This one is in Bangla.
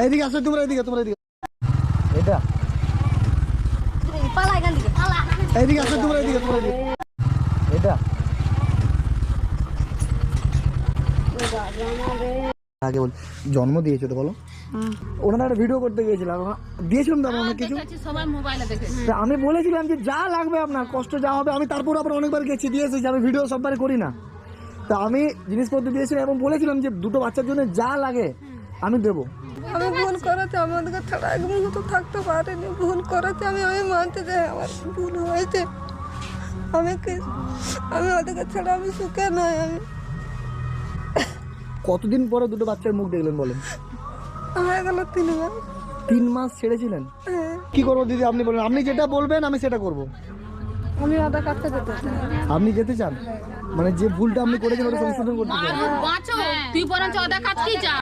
এইদিকে আসো, তোমরা এদিকে, এটা এইদিকে আসো, তোমরা এদিকে, এটা আগে বল জন্ম দিয়েছো তো বলো। ওনারা একটা ভিডিও করতে গিয়েছিলাম, দিয়েছিলাম তো অনেক কিছু, আমি বলেছিলাম যে যা লাগবে আপনার কষ্ট যা হবে, আমি তারপর আবার অনেকবার গেছি দিয়ে এসেছি, আমি ভিডিও সববারে করি না, তা আমি জিনিসপত্র দিয়েছিলাম এবং বলেছিলাম যে দুটো বাচ্চার জন্য যা লাগে আমি দেবো। আমি ভুল করেছি, আমাদেরকে ছাড়া এক মুহূর্ত থাকতে পারিনি, ভুল করেছি, আমি মানতে চাই আমার ভুল হয়েছে, আমি ওদেরকে ছাড়া আমি সুখে নয়। আমি কতদিন পরে দুটো বাচ্চার মুখ দেখলেন বলেন? হয়ে গেল 3 মাস। 3 মাস ছেড়েছিলেন? কি করবো দিদি আপনি বলেন, আপনি যেটা বলবেন আমি সেটা করব। আমি ওদের কাছে যেতে চাই। আপনি যেতে চান, মানে যে ভুলটা আপনি করেছেন ওটা সংশোধন করতে চান? তুই বরঞ্চ ওদের কাছে যা।